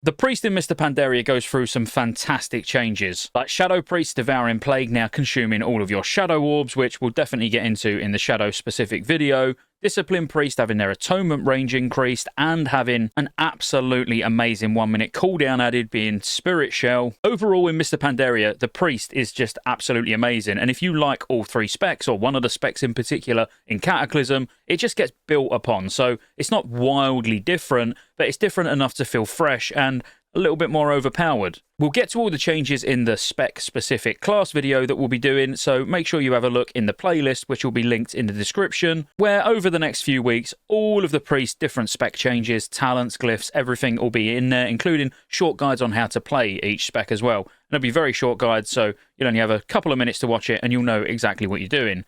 The Priest in Mr. Pandaria goes through some fantastic changes, like Shadow Priest Devouring Plague now consuming all of your Shadow Orbs, which we'll definitely get into in the Shadow-specific video, Discipline Priest having their Atonement range increased, and having an absolutely amazing 1-minute cooldown added, being Spirit Shell. Overall, in Mr. Pandaria, the Priest is just absolutely amazing, and if you like all 3 specs, or one of the specs in particular in Cataclysm, it just gets built upon, so it's not wildly different, but it's different enough to feel fresh and a little bit more overpowered. We'll get to all the changes in the spec-specific class video that we'll be doing, so make sure you have a look in the playlist, which will be linked in the description, where over the next few weeks, all of the Priest's different spec changes, talents, glyphs, everything will be in there, including short guides on how to play each spec as well. And it'll be very short guides, so you'll only have a couple of minutes to watch it, and you'll know exactly what you're doing,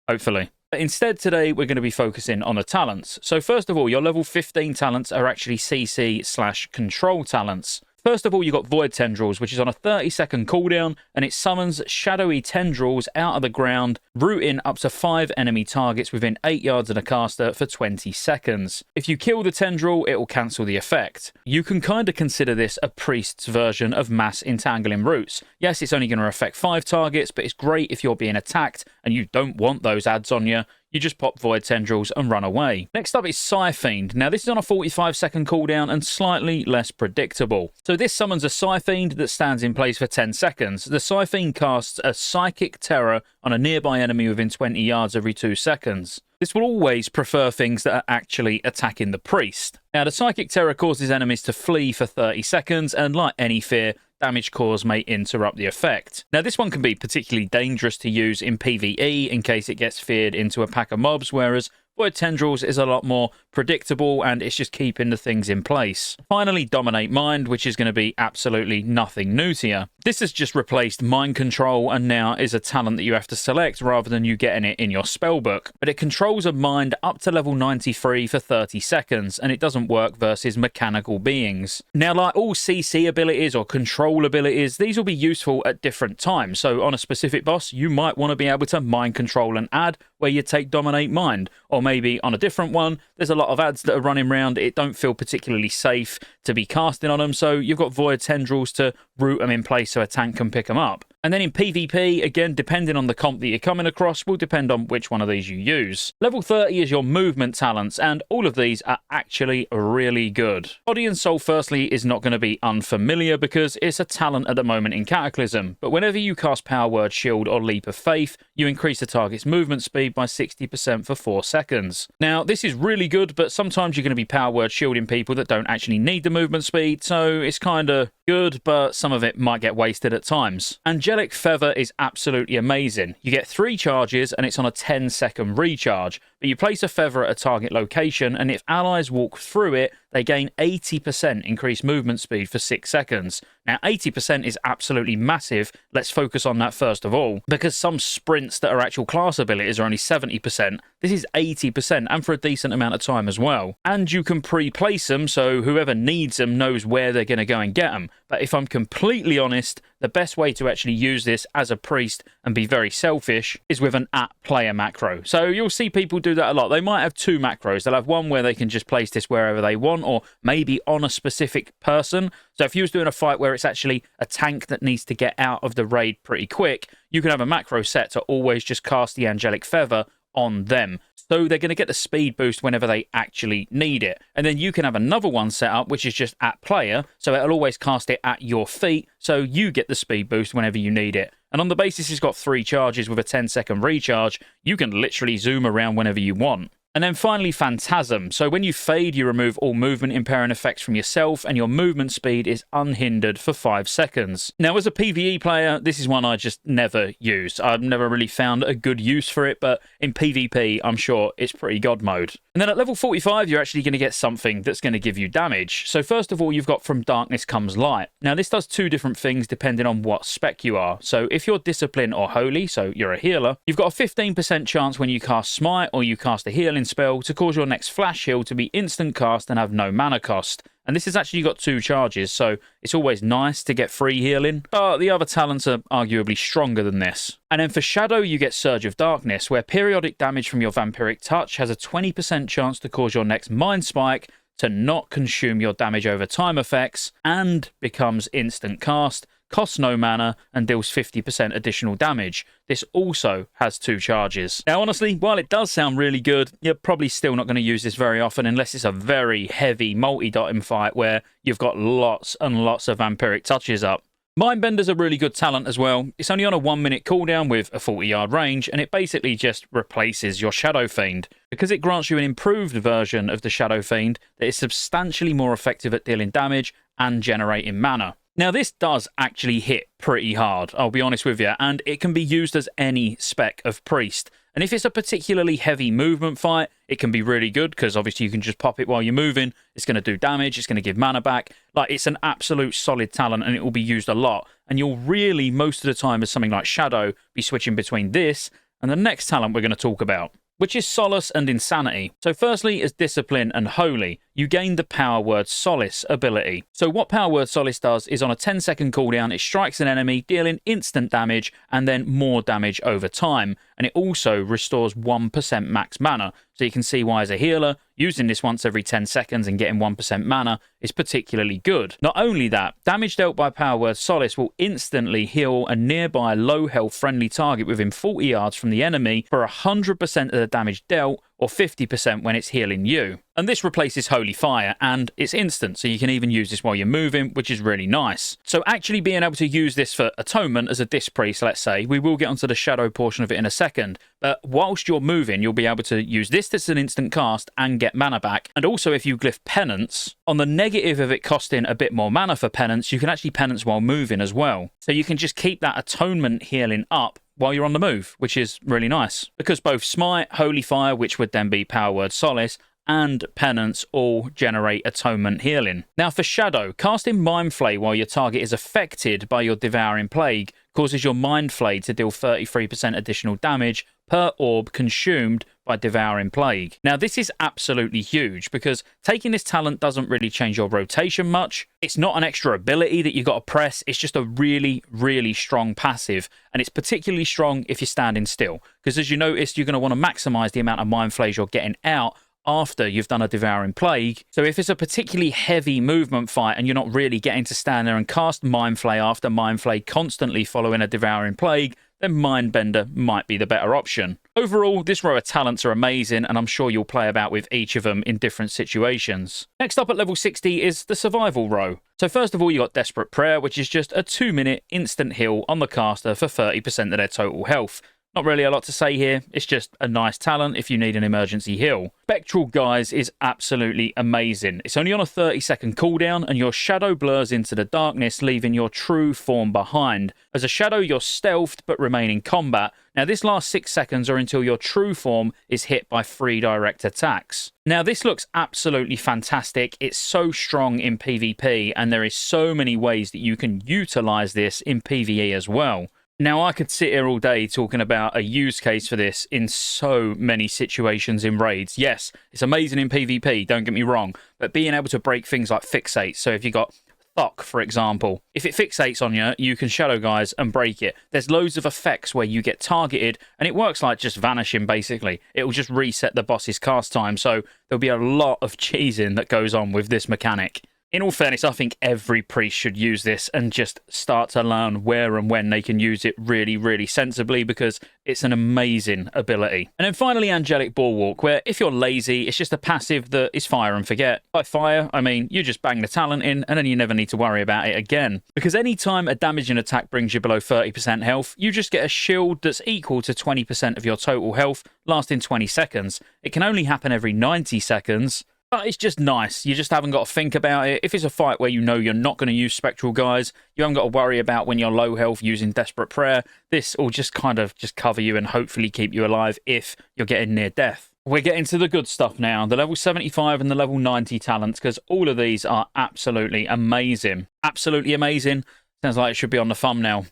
hopefully. But instead, today, we're going to be focusing on the talents. So first of all, your level 15 talents are actually CC/control talents. First of all, you've got Void Tendrils, which is on a 30-second cooldown, and it summons shadowy tendrils out of the ground, rooting up to 5 enemy targets within 8 yards of the caster for 20 seconds. If you kill the tendril, it will cancel the effect. You can kind of consider this a Priest's version of Mass Entangling Roots. Yes, it's only going to affect 5 targets, but it's great if you're being attacked and you don't want those ads on you. You just pop Void Tendrils and run away. Next up is Psyfiend. Now, this is on a 45-second cooldown and slightly less predictable. So this summons a Psyfiend that stands in place for 10 seconds. The Psyfiend casts a Psychic Terror on a nearby enemy within 20 yards every 2 seconds. This will always prefer things that are actually attacking the Priest. Now, the Psychic Terror causes enemies to flee for 30 seconds, and like any fear, damage caused may interrupt the effect. Now, this one can be particularly dangerous to use in PvE in case it gets feared into a pack of mobs, whereas Void Tendrils is a lot more predictable and it's just keeping the things in place. Finally, Dominate Mind, which is going to be absolutely nothing new to you. This has just replaced Mind Control and now is a talent that you have to select rather than you getting it in your spellbook. But it controls a mind up to level 93 for 30 seconds and it doesn't work versus mechanical beings. Now, like all CC abilities or control abilities, these will be useful at different times. So on a specific boss, you might want to be able to Mind Control an ad where you take Dominate Mind, or maybe on a different one, there's a lot of ads that are running around, it don't feel particularly safe to be casting on them, so you've got Void Tendrils to root them in place so a tank can pick them up. And then in PvP, again, depending on the comp that you're coming across, will depend on which one of these you use. Level 30 is your movement talents, and all of these are actually really good. Body and Soul, firstly, is not going to be unfamiliar because it's a talent at the moment in Cataclysm, but whenever you cast Power Word, Shield, or Leap of Faith, you increase the target's movement speed by 60% for 4 seconds. Now, this is really good, but sometimes you're going to be Power Word shielding people that don't actually need the movement speed, so it's kind of good, but some of it might get wasted at times. Angelic Feather is absolutely amazing. You get 3 charges and it's on a 10-second recharge, but you place a feather at a target location and if allies walk through it, they gain 80% increased movement speed for 6 seconds. Now, 80% is absolutely massive. Let's focus on that first of all, because some sprints that are actual class abilities are only 70%. This is 80%, and for a decent amount of time as well. And you can pre-place them, so whoever needs them knows where they're going to go and get them. But if I'm completely honest, the best way to actually use this as a priest and be very selfish is with an @player macro. So you'll see people do that a lot. They might have 2 macros. They'll have one where they can just place this wherever they want, or maybe on a specific person. So if you was doing a fight where it's actually a tank that needs to get out of the raid pretty quick, you can have a macro set to always just cast the Angelic Feather on them. So they're going to get the speed boost whenever they actually need it. And then you can have another one set up, which is just @player. So it'll always cast it at your feet. So you get the speed boost whenever you need it. And on the basis it's got 3 charges with a 10-second recharge, you can literally zoom around whenever you want. And then finally, Phantasm. So when you fade, you remove all movement impairing effects from yourself, and your movement speed is unhindered for 5 seconds. Now, as a PvE player, this is one I just never use. I've never really found a good use for it, but in PvP, I'm sure it's pretty god mode. And then at level 45, you're actually going to get something that's going to give you damage. So first of all, you've got From Darkness Comes Light. Now, this does 2 different things depending on what spec you are. So if you're Discipline or Holy, so you're a healer, you've got a 15% chance when you cast Smite or you cast a healing spell to cause your next flash heal to be instant cast and have no mana cost. And this has actually got 2 charges, so it's always nice to get free healing, but the other talents are arguably stronger than this. And then for Shadow, you get Surge of Darkness, where periodic damage from your Vampiric Touch has a 20% chance to cause your next Mind Spike to not consume your damage over time effects, and becomes instant cast, costs no mana, and deals 50% additional damage. This also has 2 charges. Now, honestly, while it does sound really good, you're probably still not going to use this very often unless it's a very heavy multi-dotting fight where you've got lots and lots of vampiric touches up. Mindbender's a really good talent as well. It's only on a 1-minute cooldown with a 40-yard range, and it basically just replaces your Shadow Fiend. Because it grants you an improved version of the Shadow Fiend that is substantially more effective at dealing damage and generating mana. Now, this does actually hit pretty hard, I'll be honest with you, and it can be used as any spec of Priest. And if it's a particularly heavy movement fight, it can be really good, because obviously you can just pop it while you're moving. It's going to do damage, it's going to give mana back. Like, it's an absolute solid talent, and it will be used a lot. And you'll really, most of the time, as something like Shadow, be switching between this and the next talent we're going to talk about, which is Solace and Insanity. So firstly, as Discipline and Holy, you gain the Power Word Solace ability. So what Power Word Solace does is on a 10-second cooldown, it strikes an enemy, dealing instant damage and then more damage over time. And it also restores 1% max mana. So you can see why, as a healer, using this once every 10 seconds and getting 1% mana is particularly good. Not only that, damage dealt by Power Word Solace will instantly heal a nearby low health friendly target within 40 yards from the enemy for 100% of the damage dealt, or 50% when it's healing you. And this replaces Holy Fire, and it's instant, so you can even use this while you're moving, which is really nice. So actually being able to use this for Atonement as a Disc Priest, let's say, we will get onto the Shadow portion of it in a second, but whilst you're moving, you'll be able to use this as an instant cast and get mana back. And also, if you glyph Penance, on the negative of it costing a bit more mana for Penance, you can actually Penance while moving as well. So you can just keep that Atonement healing up while you're on the move, which is really nice. Because both Smite, Holy Fire, which would then be Power Word Solace, and Penance all generate Atonement healing. Now for Shadow, casting Mind Flay while your target is affected by your Devouring Plague causes your Mind Flay to deal 33% additional damage per orb consumed by Devouring Plague. Now this is absolutely huge, because taking this talent doesn't really change your rotation much. It's not an extra ability that you got to press, it's just a really, really strong passive, and it's particularly strong if you're standing still, because as you noticed, you're going to want to maximize the amount of Mind Flays you're getting out after you've done a Devouring Plague. So if it's a particularly heavy movement fight and you're not really getting to stand there and cast Mind Flay after Mind Flay constantly following a Devouring Plague, then Mindbender might be the better option. Overall, this row of talents are amazing, and I'm sure you'll play about with each of them in different situations. Next up at level 60 is the Survival row. So first of all, you got Desperate Prayer, which is just a 2-minute instant heal on the caster for 30% of their total health. Not really a lot to say here, it's just a nice talent if you need an emergency heal. Spectral Guise is absolutely amazing. It's only on a 30-second cooldown, and your shadow blurs into the darkness, leaving your true form behind. As a shadow, you're stealthed but remain in combat. Now this lasts 6 seconds or until your true form is hit by 3 direct attacks. Now this looks absolutely fantastic. It's so strong in PvP, and there is so many ways that you can utilize this in PvE as well. Now, I could sit here all day talking about a use case for this in so many situations in raids. Yes, it's amazing in PvP, don't get me wrong, but being able to break things like fixates. So if you got Thock, for example, if it fixates on you, you can Shadow Guise and break it. There's loads of effects where you get targeted, and it works like just vanishing, basically. It will just reset the boss's cast time, so there'll be a lot of cheesing that goes on with this mechanic. In all fairness, I think every priest should use this and just start to learn where and when they can use it really, really sensibly, because it's an amazing ability. And then finally, Angelic Bulwark, where if you're lazy, it's just a passive that is fire and forget. By fire, I mean you just bang the talent in and then you never need to worry about it again. Because anytime a damaging attack brings you below 30% health, you just get a shield that's equal to 20% of your total health, lasting 20 seconds. It can only happen every 90 seconds. But it's just nice. You just haven't got to think about it. If it's a fight where you know you're not going to use Spectral Guise, you haven't got to worry about when you're low health using Desperate Prayer. This will just kind of just cover you and hopefully keep you alive if you're getting near death. We're getting to the good stuff now, the level 75 and the level 90 talents, because all of these are absolutely amazing. Absolutely amazing. Sounds like it should be on the thumbnail.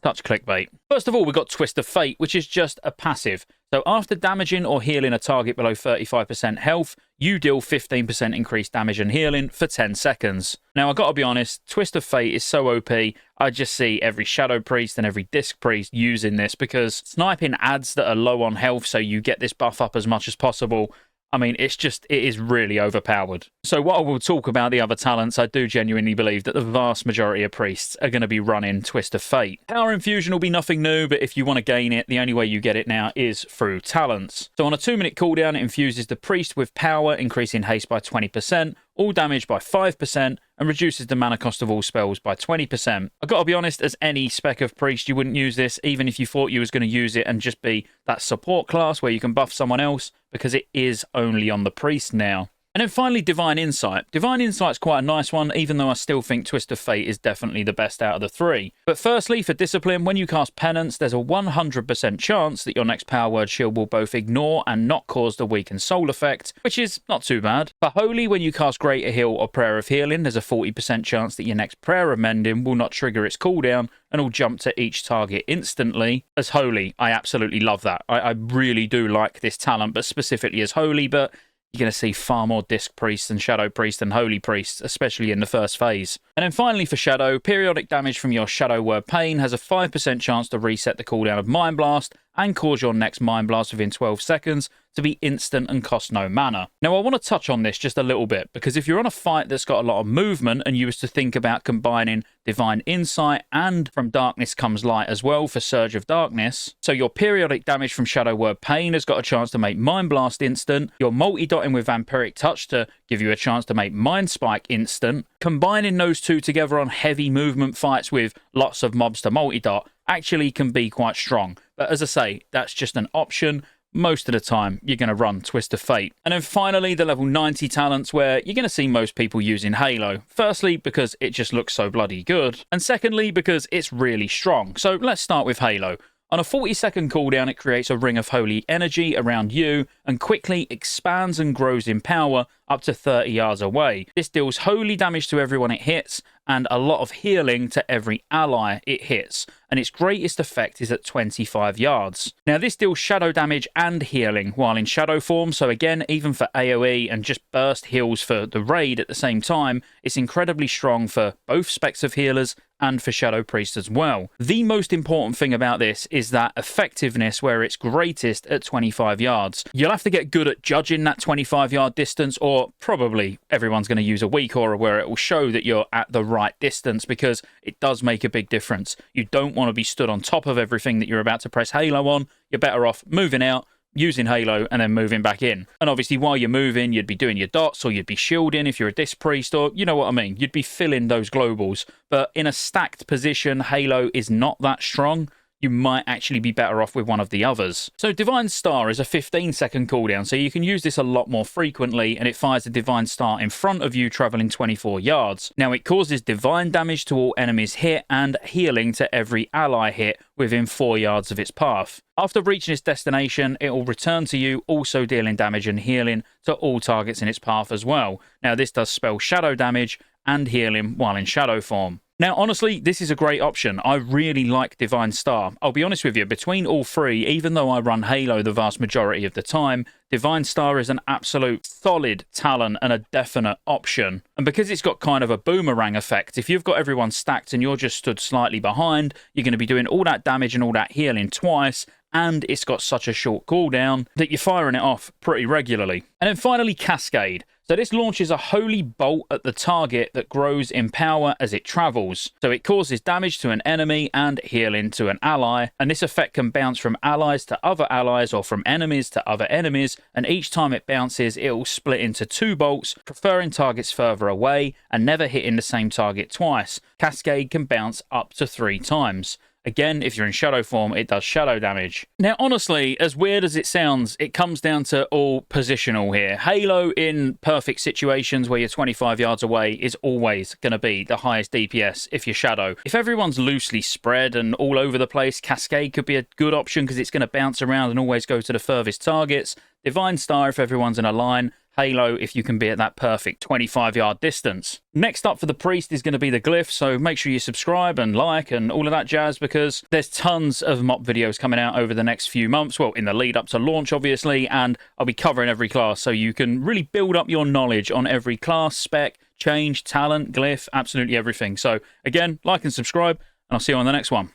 Touch clickbait. First of all, we've got Twist of Fate, which is just a passive. So after damaging or healing a target below 35% health, you deal 15% increased damage and healing for 10 seconds. Now, I've got to be honest, Twist of Fate is so OP, I just see every Shadow Priest and every Disc Priest using this, because sniping adds that are low on health, so you get this buff up as much as possible. I mean, it is really overpowered. So while we'll talk about the other talents, I do genuinely believe that the vast majority of priests are going to be running Twist of Fate. Power Infusion will be nothing new, but if you want to gain it, the only way you get it now is through talents. So on a 2-minute cooldown, it infuses the priest with power, increasing haste by 20%, all damage by 5%, and reduces the mana cost of all spells by 20%. I've got to be honest, as any spec of priest, you wouldn't use this, even if you thought you was going to use it and just be that support class where you can buff someone else, because it is only on the priest now. And then finally, Divine Insight. Divine Insight's quite a nice one, even though I still think Twist of Fate is definitely the best out of the 3. But firstly, for Discipline, when you cast Penance, there's a 100% chance that your next Power Word shield will both ignore and not cause the Weakened Soul effect, which is not too bad. For Holy, when you cast Greater Heal or Prayer of Healing, there's a 40% chance that your next Prayer of Mending will not trigger its cooldown and will jump to each target instantly. As Holy, I absolutely love that. I really do like this talent, but specifically as Holy, but you're going to see far more Disc Priests and Shadow Priests and Holy Priests, especially in the first phase. And then finally for Shadow, periodic damage from your Shadow Word Pain has a 5% chance to reset the cooldown of Mind Blast and cause your next Mind Blast within 12 seconds to be instant and cost no mana. Now I want to touch on this just a little bit, because if you're on a fight that's got a lot of movement and you was to think about combining Divine Insight and From Darkness Comes Light as well for Surge of Darkness, so your periodic damage from Shadow Word Pain has got a chance to make Mind Blast instant, you're multi-dotting with Vampiric Touch to give you a chance to make Mind Spike instant, combining those two together on heavy movement fights with lots of mobs to multi-dot actually can be quite strong. But as I say, that's just an option. Most of the time, you're going to run Twist of Fate. And then finally, the level 90 talents, where you're going to see most people using Halo. Firstly, because it just looks so bloody good. And secondly, because it's really strong. So let's start with Halo. On a 40-second cooldown, it creates a ring of holy energy around you and quickly expands and grows in power up to 30 yards away. This deals holy damage to everyone it hits and a lot of healing to every ally it hits, and its greatest effect is at 25 yards. Now this deals shadow damage and healing while in shadow form, so again, even for AoE and just burst heals for the raid at the same time, it's incredibly strong for both specs of healers and for Shadow Priest as well. The most important thing about this is that effectiveness where it's greatest at 25 yards. You'll have to get good at judging that 25-yard distance, or probably everyone's going to use a weak aura where it will show that you're at the right distance, because it does make a big difference. You don't want to be stood on top of everything that you're about to press Halo on. You're better off moving out, using Halo, and then moving back in. And obviously while you're moving, you'd be doing your dots, or you'd be shielding if you're a Disc Priest, or you know what I mean, you'd be filling those globals. But in a stacked position, Halo is not that strong. You might actually be better off with one of the others. So Divine Star is a 15-second cooldown, so you can use this a lot more frequently, and it fires the Divine Star in front of you, traveling 24 yards. Now it causes divine damage to all enemies hit and healing to every ally hit within 4 yards of its path. After reaching its destination, it will return to you, also dealing damage and healing to all targets in its path as well. Now this does spell shadow damage and healing while in shadow form. Now, honestly, this is a great option. I really like Divine Star. I'll be honest with you, between all three, even though I run Halo the vast majority of the time, Divine Star is an absolute solid talent and a definite option. And because it's got kind of a boomerang effect, if you've got everyone stacked and you're just stood slightly behind, you're going to be doing all that damage and all that healing twice, and it's got such a short cooldown that you're firing it off pretty regularly. And then finally, Cascade. So this launches a holy bolt at the target that grows in power as it travels. So it causes damage to an enemy and healing to an ally, and this effect can bounce from allies to other allies or from enemies to other enemies, and each time it bounces it will split into 2 bolts, preferring targets further away and never hitting the same target twice. Cascade can bounce up to 3 times. Again, if you're in shadow form, it does shadow damage. Now, honestly, as weird as it sounds, it comes down to all positional here. Halo, in perfect situations where you're 25 yards away, is always going to be the highest DPS if you're shadow. If everyone's loosely spread and all over the place, Cascade could be a good option because it's going to bounce around and always go to the furthest targets. Divine Star if everyone's in a line. Halo if you can be at that perfect 25-yard distance. Next up for the Priest is going to be the Glyph, so make sure you subscribe and like and all of that jazz, because there's tons of MoP videos coming out over the next few months, well, in the lead up to launch obviously, and I'll be covering every class so you can really build up your knowledge on every class, spec, change, talent, glyph, absolutely everything. So again, like and subscribe, and I'll see you on the next one.